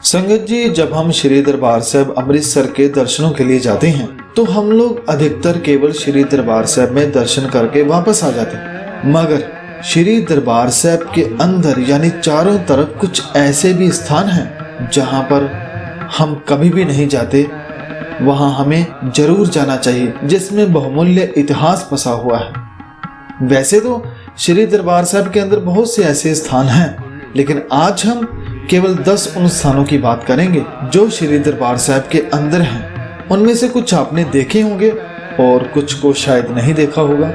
संगत जी, जब हम श्री दरबार साहिब अमृतसर के दर्शनों के लिए जाते हैं तो हम लोग अधिकतर केवल श्री दरबार साहिब में दर्शन करके वापस आ जाते हैं, मगर श्री दरबार साहिब के अंदर यानी चारों तरफ कुछ ऐसे भी स्थान हैं जहां पर हम कभी भी नहीं जाते, वहां हमें जरूर जाना चाहिए, जिसमें बहुमूल्य इतिहास बसा हुआ है। वैसे तो श्री दरबार साहिब के अंदर बहुत से ऐसे स्थान हैं, लेकिन आज हम केवल 10 उन स्थानों की बात करेंगे जो श्री दरबार साहिब के अंदर हैं। उनमें से कुछ आपने देखे होंगे और कुछ को शायद नहीं देखा होगा।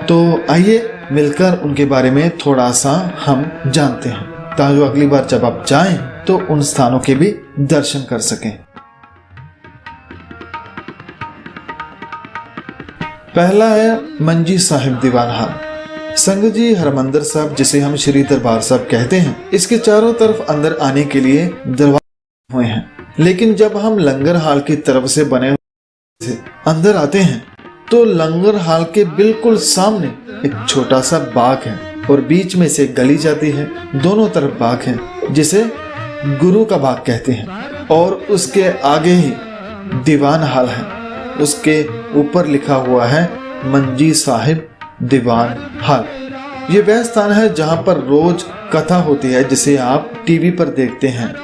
तो आइए मिलकर उनके बारे में थोड़ा सा हम जानते हैं, ताकि अगली बार जब आप जाएं तो उन स्थानों के भी दर्शन कर सकें। पहला है मंजी साहिब दीवान हाल। संगत जी, हरमंदिर साहब जिसे हम श्री दरबार साहब कहते हैं, इसके चारों तरफ अंदर आने के लिए दरवाजे हुए हैं, लेकिन जब हम लंगर हाल की तरफ से बने हुए से अंदर आते हैं तो लंगर हाल के बिल्कुल सामने एक छोटा सा बाग है और बीच में से गली जाती है। दोनों तरफ बाग है जिसे गुरु का बाग कहते हैं, और उसके आगे ही दीवान हाल है। उसके ऊपर लिखा हुआ है मंजी साहिब दीवान हाल। ये वह स्थान है जहां पर रोज कथा होती है, जिसे आप टीवी पर देखते हैं,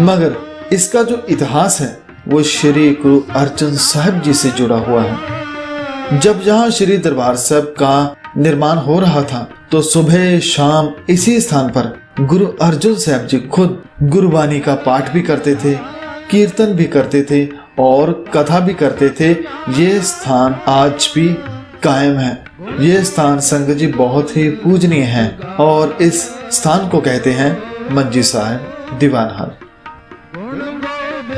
मगर इसका जो इतिहास है वो श्री गुरु अर्जन साहिब जी से जुड़ा हुआ है। जब यहाँ श्री दरबार साहिब का निर्माण हो रहा था तो सुबह शाम इसी स्थान पर गुरु अर्जुन साहिब जी खुद गुरबानी का पाठ भी करते थे, कीर्तन भी करते थे और कथा भी करते थे। ये स्थान आज भी कायम है। ये स्थान संगत जी बहुत ही पूजनीय है और इस स्थान को कहते हैं मंजी साहिब दीवान हाल।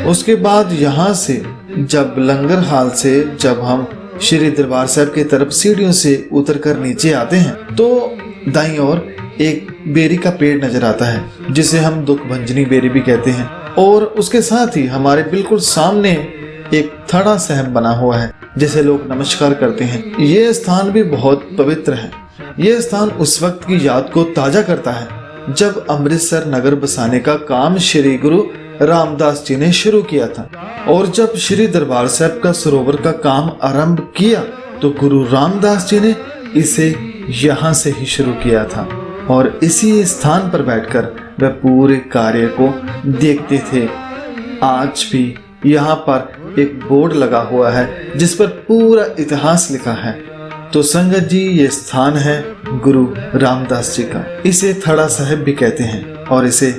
उसके बाद यहाँ से जब लंगर हाल से जब हम श्री दरबार साहिब की तरफ सीढ़ियों से उतरकर नीचे आते हैं तो दाईं ओर एक बेरी का पेड़ नजर आता है, जिसे हम दुख भंजनी बेरी भी कहते हैं, और उसके साथ ही हमारे बिल्कुल सामने एक थड़ा साहिब बना हुआ है जिसे लोग नमस्कार करते हैं। ये स्थान भी बहुत पवित्र है। ये स्थान उस वक्त की याद को ताजा करता है जब अमृतसर नगर बसाने का काम श्री गुरु रामदास जी ने शुरू किया था, और जब श्री दरबार साहिब का सरोवर का काम आरंभ किया तो गुरु रामदास जी ने इसे यहाँ से ही शुरू किया था, और इसी स्थान पर बैठकर वह पूरे कार्य को देखते थे। आज भी यहाँ पर एक बोर्ड लगा हुआ है जिस पर पूरा इतिहास लिखा है। तो संगत जी, ये स्थान है गुरु रामदास जी का। इसे थड़ा साहिब भी कहते हैं और इसे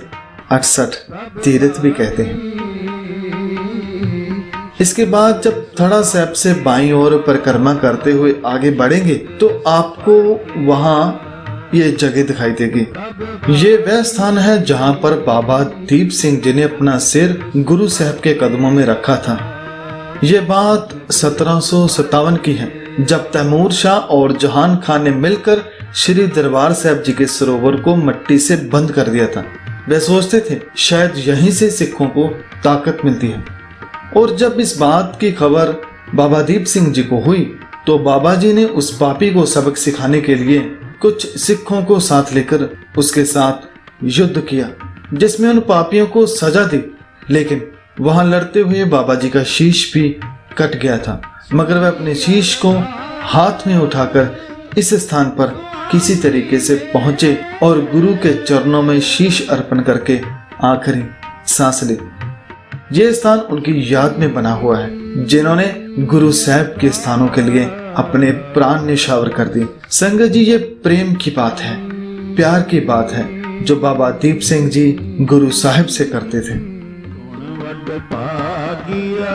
68 तीर्थ भी कहते हैं। इसके बाद जब थड़ा साहिब से बाईं ओर परिक्रमा करते हुए आगे बढ़ेंगे तो आपको वहां ये जगह दिखाई देगी। ये वह स्थान है जहां पर बाबा दीप सिंह जी ने अपना सिर गुरु साहब के कदमों में रखा था। ये बात 1757 की है, जब तैमूर शाह और जहान खान ने मिलकर श्री दरबार साहिब जी के सरोवर को मिट्टी से बंद कर दिया था। वे सोचते थे शायद यहीं से सिखों को ताकत मिलती है, और जब इस बात की खबर बाबा दीप सिंह जी को हुई तो बाबा जी ने उस पापी को सबक सिखाने के लिए कुछ सिखों को साथ लेकर उसके साथ युद्ध किया, जिसमें उन पापियों को सजा दी। लेकिन वहां लड़ते हुए बाबा जी का शीश भी कट गया था, मगर वह अपने शीश को हाथ में उठाकर इस स्थान पर किसी तरीके से पहुंचे और गुरु के चरणों में शीश अर्पण करके आखिरी सांस ली। ये स्थान उनकी याद में बना हुआ है, जिन्होंने गुरु साहब के स्थानों के लिए अपने प्राण निछावर कर दिए। संगत जी, ये प्रेम की बात है, प्यार की बात है जो बाबा दीप सिंह जी गुरु साहिब से करते थे।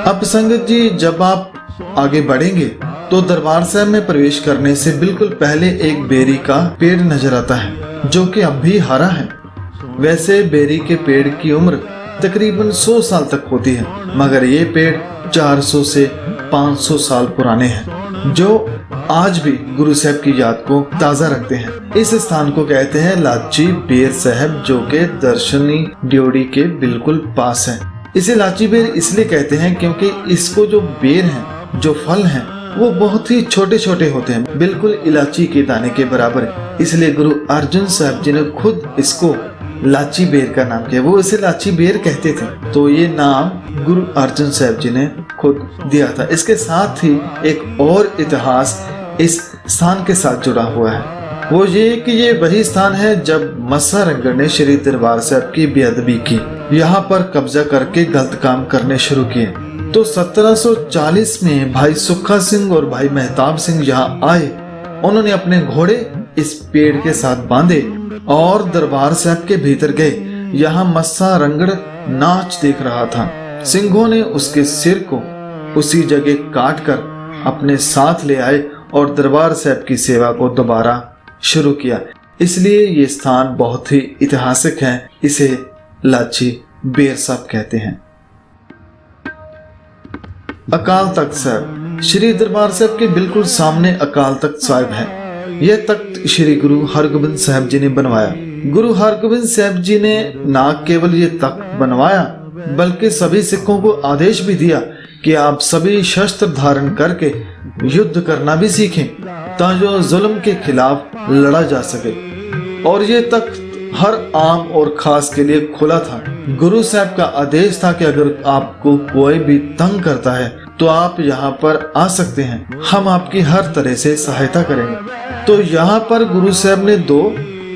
अब संगत जी, जब आप आगे बढ़ेंगे तो दरबार साहिब में प्रवेश करने से बिल्कुल पहले एक बेरी का पेड़ नजर आता है जो कि अब भी हरा है। वैसे बेरी के पेड़ की उम्र तकरीबन 100 साल तक होती है, मगर ये पेड़ 400 से 500 साल पुराने हैं, जो आज भी गुरु साहब की याद को ताजा रखते हैं। इस स्थान को कहते हैं लाची बेर साहब, जो के दर्शनी ड्योढ़ी के बिल्कुल पास है। इसे लाची बेर इसलिए कहते हैं क्योंकि इसको जो बेर हैं, जो फल हैं, वो बहुत ही छोटे छोटे होते हैं, बिल्कुल इलायची के दाने के बराबर है। इसलिए गुरु अर्जुन साहब जी ने खुद इसको लाची बेर का नाम किया। वो इसे लाची बेर कहते थे। तो ये नाम गुरु अर्जन साहब जी ने खुद दिया था। इसके साथ ही एक और इतिहास इस स्थान के साथ जुड़ा हुआ है। वो ये कि ये वही स्थान है जब मस्सा रंगड़ ने श्री दरबार साहब की बेअदबी की, यहाँ पर कब्जा करके गलत काम करने शुरू किए। तो 1740 में भाई सुखा सिंह और भाई मेहताब सिंह यहाँ आए। उन्होंने अपने घोड़े इस पेड़ के साथ बांधे और दरबार साहब के भीतर गए। यहाँ मस्सा रंगड़ नाच देख रहा था। सिंहों ने उसके सिर को उसी जगह काट कर अपने साथ ले आए और दरबार साहब की सेवा को दोबारा शुरू किया। इसलिए ये स्थान बहुत ही ऐतिहासिक है। इसे लाची बेर साहब कहते हैं। अकाल तख्त साहब, श्री दरबार साहब के बिल्कुल सामने अकाल तख्त साहब है। यह तख्त श्री गुरु हरगोबिंद साहब जी ने बनवाया। गुरु हरगोबिंद साहब जी ने न केवल ये तख्त बनवाया बल्कि सभी सिखों को आदेश भी दिया कि आप सभी शस्त्र धारण करके युद्ध करना भी सीखें ताकि जुल्म के खिलाफ लड़ा जा सके। और ये तख्त हर आम और खास के लिए खुला था। गुरु साहब का आदेश था कि अगर आपको कोई भी तंग करता है तो आप यहाँ पर आ सकते हैं, हम आपकी हर तरह से सहायता करेंगे। तो यहाँ पर गुरु साहब ने 2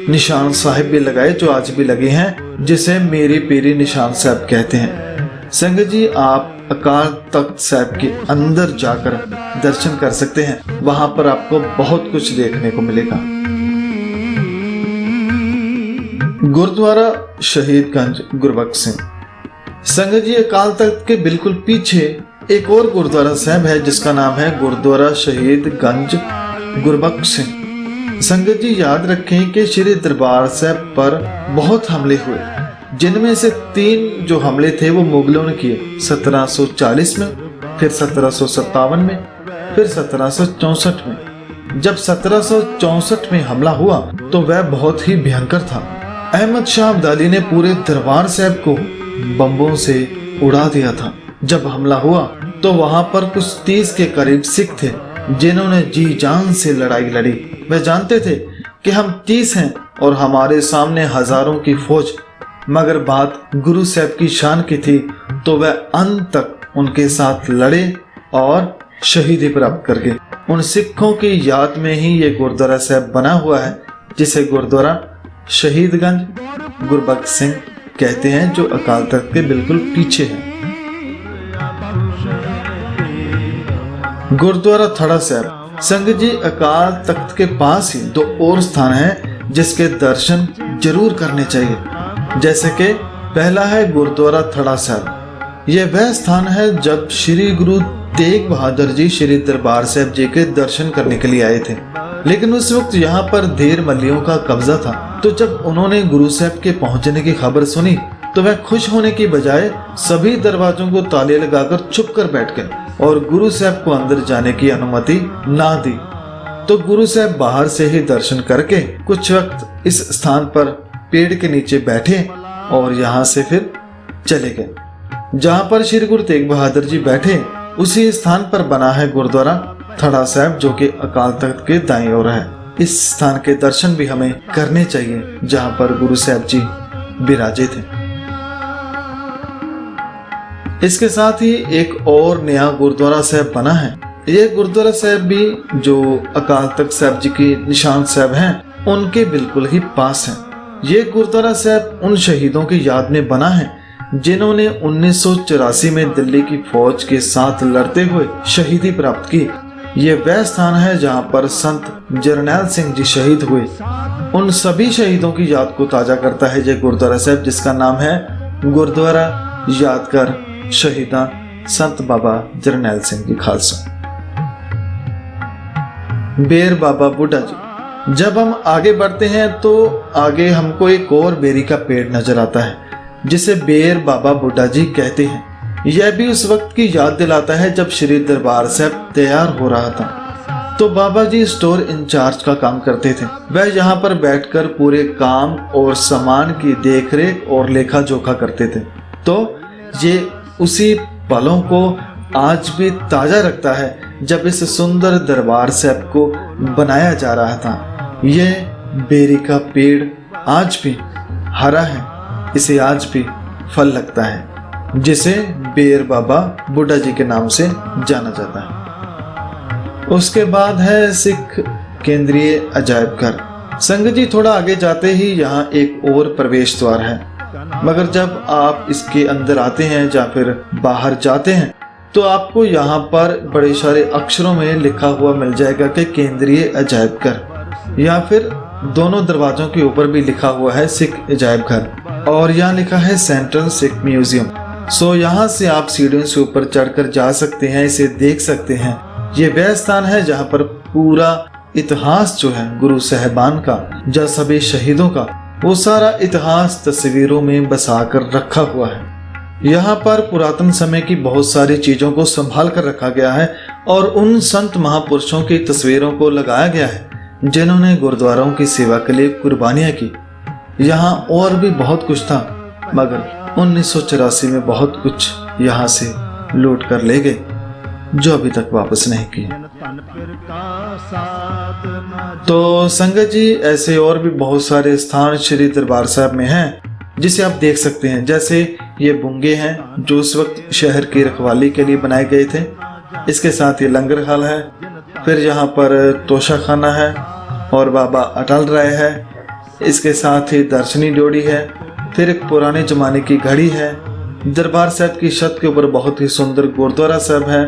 निशान साहिब भी लगाए जो आज भी लगे हैं, जिसे मेरी पीरी निशान साहब कहते हैं। संगत जी, आप अकाल तख्त साहब के अंदर जाकर दर्शन कर सकते हैं। वहां पर आपको बहुत कुछ देखने को मिलेगा। गुरुद्वारा शहीदगंज गुरबख्श सिंह। संगत जी, अकाल तख्त के बिल्कुल पीछे एक और गुरुद्वारा साहब है जिसका नाम है गुरुद्वारा शहीदगंज गुरबख्श सिंह। संगत जी, याद रखें कि श्री दरबार साहब पर बहुत हमले हुए, जिनमें से 3 जो हमले थे वो मुगलों ने किए। 1740 में, फिर 1757 में, फिर 1764 में। जब 1764 में हमला हुआ तो वह बहुत ही भयंकर था। अहमद शाह अब्दाली ने पूरे दरबार साहब को बम्बों से उड़ा दिया था। जब हमला हुआ तो वहां पर कुछ 30 के करीब सिख थे जिन्होंने जी जान से लड़ाई लड़ी। वे जानते थे कि हम 30 हैं और हमारे सामने हजारों की फौज, मगर बात गुरु साहब की शान की थी तो वह अंत तक उनके साथ लड़े और शहीदी प्राप्त कर गए। उन सिखों की याद में ही ये गुरुद्वारा साहब बना हुआ है जिसे गुरुद्वारा शहीदगंज गुरबख्श सिंह कहते हैं, जो अकाल तख्त के बिल्कुल पीछे है। गुरुद्वारा थड़ा साहब। संगत जी, अकाल तख्त के पास ही 2 और स्थान हैं जिसके दर्शन जरूर करने चाहिए। जैसे कि पहला है गुरुद्वारा थड़ा साहब। यह वह स्थान है जब श्री गुरु तेग बहादुर जी श्री दरबार साहब जी के दर्शन करने के लिए आए थे, लेकिन उस वक्त यहाँ पर धेर मल्लियों का कब्जा था। तो जब उन्होंने गुरु साहब के पहुंचने की खबर सुनी तो वह खुश होने की बजाय सभी दरवाजों को ताले लगाकर चुप कर बैठ गए और गुरु साहब को अंदर जाने की अनुमति ना दी। तो गुरु साहब बाहर से ही दर्शन करके कुछ वक्त इस स्थान पर पेड़ के नीचे बैठे और यहाँ से फिर चले गए। जहाँ पर श्री गुरु तेग बहादुर जी बैठे उसी स्थान पर बना है गुरुद्वारा थड़ा साहब, जो कि अकाल तख्त के दाईं ओर है। इस स्थान के दर्शन भी हमें करने चाहिए जहाँ पर गुरु साहब जी विराजे थे। इसके साथ ही एक और नया गुरुद्वारा साहब बना है। यह गुरुद्वारा साहब भी जो अकाल तख्त साहब जी की निशान साहब हैं उनके बिल्कुल ही पास है। ये गुरुद्वारा साहब उन शहीदों की याद में बना है जिन्होंने 1984 में दिल्ली की फौज के साथ लड़ते हुए शहीदी प्राप्त की। ये वह स्थान है जहां पर संत जरनैल सिंह जी शहीद हुए। उन सभी शहीदों की याद को ताजा करता है ये गुरुद्वारा साहब, जिसका नाम है गुरुद्वारा यादगार शहीदा संत बाबा जरनैल सिंह जी खालसा। बेर बाबा बुड्ढा जी। जब हम आगे बढ़ते हैं तो आगे हमको एक और बेरी का पेड़ नजर आता है जिसे बेर बाबा बुड्ढा जी कहते हैं। यह भी उस वक्त की याद दिलाता है जब श्री दरबार साहब तैयार हो रहा था। तो बाबा जी स्टोर इंचार्ज का काम करते थे। वह यहाँ पर बैठकर पूरे काम और सामान की देखरेख और लेखा जोखा करते थे। तो ये उसी पलों को आज भी ताजा रखता है जब इस सुंदर दरबार साहब को बनाया जा रहा था। यह बेरी का पेड़ आज भी हरा है, इसे आज भी फल लगता है, जिसे बेर बाबा बुड्ढा जी के नाम से जाना जाता है। उसके बाद है सिख केंद्रीय अजायब घर। संगत जी थोड़ा आगे जाते ही यहाँ एक और प्रवेश द्वार है, मगर जब आप इसके अंदर आते हैं या फिर बाहर जाते हैं तो आपको यहाँ पर बड़े सारे अक्षरों में लिखा हुआ मिल जाएगा कि केंद्रीय अजायब घर, या फिर दोनों दरवाजों के ऊपर भी लिखा हुआ है सिख अजायब घर, और यहाँ लिखा है सेंट्रल सिख म्यूजियम। सो यहाँ से आप सीढ़ियों से ऊपर चढ़कर जा सकते हैं, इसे देख सकते हैं। ये वह स्थान है जहाँ पर पूरा इतिहास जो है गुरु साहिबान का या सभी शहीदों का, वो सारा इतिहास तस्वीरों में बसा कर रखा हुआ है। यहाँ पर पुरातन समय की बहुत सारी चीजों को संभाल कर रखा गया है और उन संत महापुरुषों की तस्वीरों को लगाया गया है जिन्होंने गुरुद्वारों की सेवा के लिए कुर्बानियां की। यहाँ और भी बहुत कुछ था, मगर 1984 में बहुत कुछ यहाँ से लूट कर ले गए, जो अभी तक वापस नहीं किए। तो संगत जी ऐसे और भी बहुत सारे स्थान श्री दरबार साहब में हैं जिसे आप देख सकते हैं। जैसे ये बुंगे हैं जो उस वक्त शहर की रखवाली के लिए बनाए गए थे। इसके साथ ये लंगर हाल है, फिर यहाँ पर तोशा खाना है और बाबा अटल राय है। इसके साथ ही दर्शनी ड्योढ़ी है, फिर एक पुराने जमाने की घड़ी है। दरबार साहब की छत के ऊपर बहुत ही सुंदर गुरुद्वारा साहब है,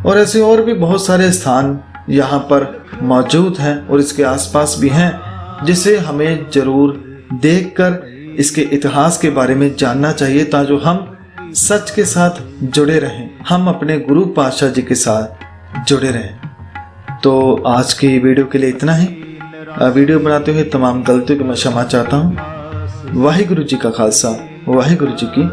और ऐसे और भी बहुत सारे स्थान यहाँ पर मौजूद हैं और इसके आसपास भी हैं, जिसे हमें जरूर देखकर इसके इतिहास के बारे में जानना चाहिए, ताकि हम सच के साथ जुड़े रहें, हम अपने गुरु पातशाह जी के साथ जुड़े रहें। तो आज की वीडियो के लिए इतना ही। वीडियो बनाते हुए तमाम गलतियों की मैं क्षमा चाहता हूँ। वाहिगुरु जी का खालसा, वाहिगुरु जी की